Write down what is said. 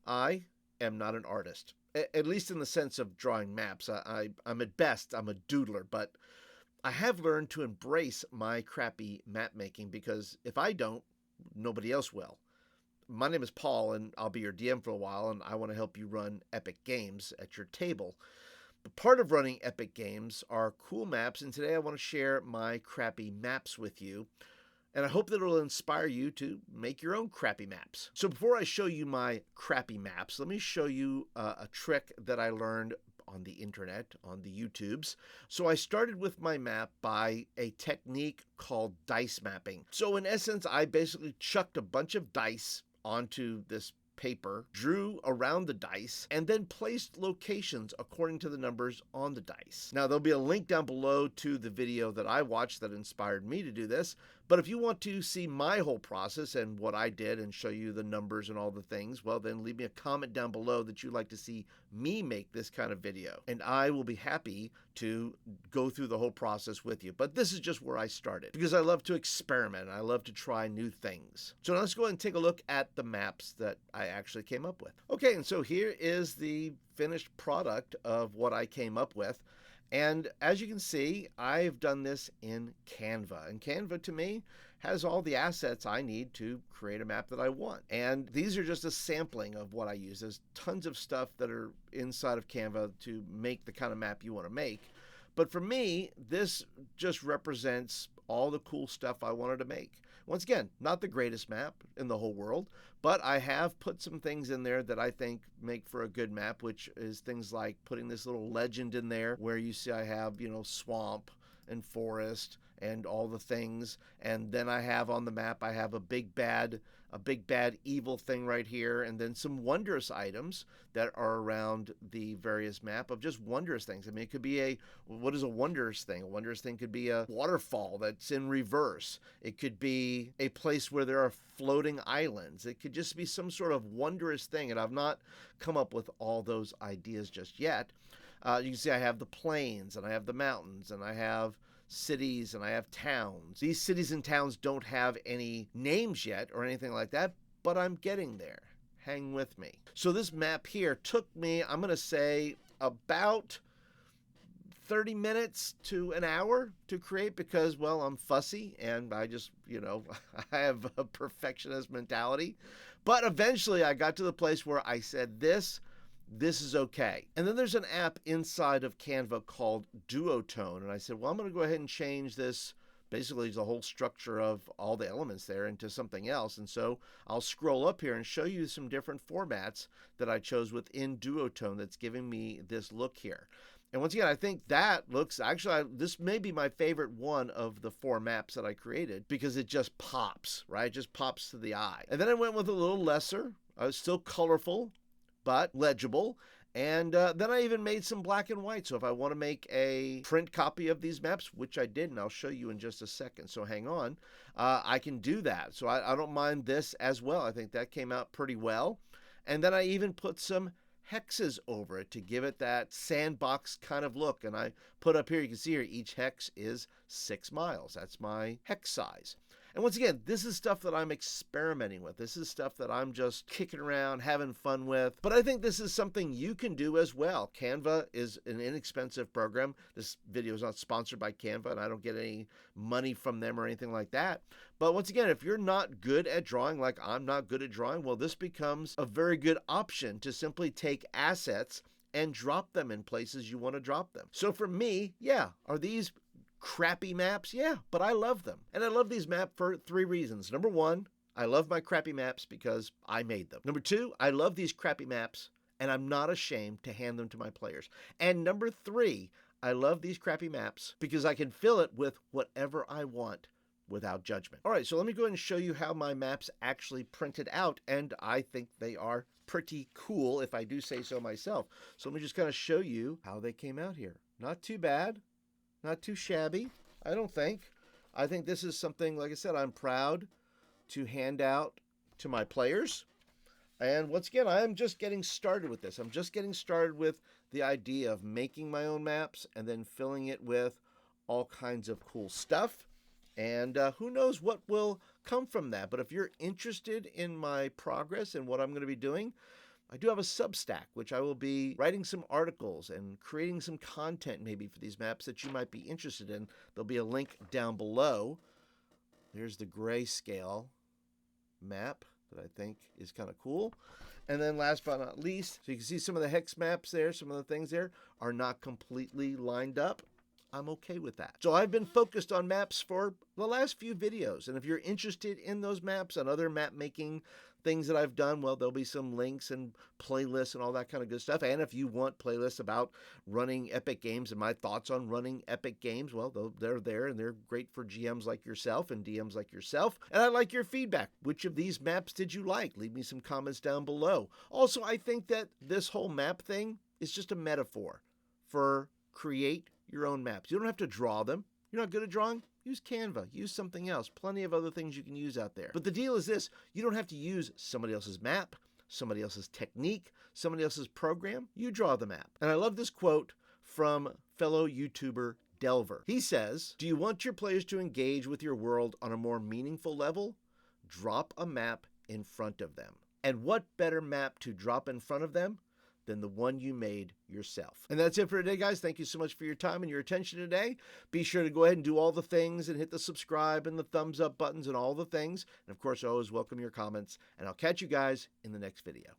I am not an artist, at least in the sense of drawing maps. I'm at best, I'm a doodler, but I have learned to embrace my crappy map making because if I don't, nobody else will. My name is Paul, and I'll be your DM for a while, and I want to help you run epic games at your table. But part of running epic games are cool maps, and today I want to share my crappy maps with you. And I hope that it'll inspire you to make your own crappy maps. So before I show you my crappy maps, let me show you a trick that I learned on the internet, on the YouTubes. So I started with my map by a technique called dice mapping. So in essence, I basically chucked a bunch of dice onto this paper, drew around the dice, and then placed locations according to the numbers on the dice. Now, there'll be a link down below to the video that I watched that inspired me to do this, but if you want to see my whole process and what I did and show you the numbers and all the things, well, then leave me a comment down below that you'd like to see me make this kind of video, and I will be happy to go through the whole process with you. But this is just where I started because I love to experiment. I love to try new things. So now let's go ahead and take a look at the maps that I actually came up with. Okay, and so here is the finished product of what I came up with. And as you can see, I've done this in Canva. And Canva, to me, has all the assets I need to create a map that I want. And these are just a sampling of what I use. There's tons of stuff that are inside of Canva to make the kind of map you want to make. But for me, this just represents all the cool stuff I wanted to make. Once again, not the greatest map in the whole world, but I have put some things in there that I think make for a good map, which is things like putting this little legend in there where you see I have, swamp and forest and all the things. And then I have on the map, I have a big bad evil thing right here, and then some wondrous items that are around the various map of just wondrous things. I mean, it could be what is a wondrous thing? A wondrous thing could be a waterfall that's in reverse. It could be a place where there are floating islands. It could just be some sort of wondrous thing, and I've not come up with all those ideas just yet. You can see I have the plains, and I have the mountains, and I have cities, and I have towns. These cities and towns don't have any names yet or anything like that, but I'm getting there. Hang with me. So this map here took me, I'm going to say, about 30 minutes to an hour to create because, well, I'm fussy and I just, I have a perfectionist mentality. But eventually I got to the place where I said, this is okay. And then there's an app inside of Canva called Duotone. And I said, well, I'm going to go ahead and change this, basically the whole structure of all the elements there, into something else. And so I'll scroll up here and show you some different formats that I chose within Duotone that's giving me this look here. And once again, I think that looks, this may be my favorite one of the 4 maps that I created because it just pops, right? It just pops to the eye. And then I went with a little lesser, still colorful, but legible. And then I even made some black and white. So if I want to make a print copy of these maps, which I did, and I'll show you in just a second, so hang on, I can do that. So I don't mind this as well. I think that came out pretty well. And then I even put some hexes over it to give it that sandbox kind of look. And I put up here, you can see here, each hex is 6 miles. That's my hex size. And once again, this is stuff that I'm experimenting with. This is stuff that I'm just kicking around, having fun with. But I think this is something you can do as well. Canva is an inexpensive program. This video is not sponsored by Canva, and I don't get any money from them or anything like that. But once again, if you're not good at drawing like I'm not good at drawing, well, this becomes a very good option to simply take assets and drop them in places you want to drop them. So for me, yeah, are these crappy maps? Yeah, but I love them. And I love these maps for 3 reasons. Number 1, I love my crappy maps because I made them. Number 2, I love these crappy maps and I'm not ashamed to hand them to my players. And number 3, I love these crappy maps because I can fill it with whatever I want without judgment. All right, so let me go ahead and show you how my maps actually printed out, and I think they are pretty cool if I do say so myself. So let me just kind of show you how they came out here. Not too bad. Not too shabby, I don't think. I think this is something, like I said, I'm proud to hand out to my players. And once again, I am just getting started with this. I'm just getting started with the idea of making my own maps and then filling it with all kinds of cool stuff. And who knows what will come from that. But if you're interested in my progress and what I'm going to be doing, I do have a Substack, which I will be writing some articles and creating some content maybe for these maps that you might be interested in. There'll be a link down below. There's the grayscale map that I think is kind of cool. And then last but not least, so you can see some of the hex maps there, some of the things there are not completely lined up. I'm okay with that. So I've been focused on maps for the last few videos. And if you're interested in those maps and other map making things that I've done, well, there'll be some links and playlists and all that kind of good stuff. And if you want playlists about running epic games and my thoughts on running epic games, well, they're there and they're great for GMs like yourself and DMs like yourself. And I like your feedback. Which of these maps did you like? Leave me some comments down below. Also, I think that this whole map thing is just a metaphor for create your own maps. You don't have to draw them. You're not good at drawing? Use Canva. Use something else. Plenty of other things you can use out there. But the deal is this. You don't have to use somebody else's map, somebody else's technique, somebody else's program. You draw the map. And I love this quote from fellow YouTuber Delver. He says, "Do you want your players to engage with your world on a more meaningful level? Drop a map in front of them." And what better map to drop in front of them than the one you made yourself. And that's it for today, guys. Thank you so much for your time and your attention today. Be sure to go ahead and do all the things and hit the subscribe and the thumbs up buttons and all the things. And of course, I always welcome your comments. And I'll catch you guys in the next video.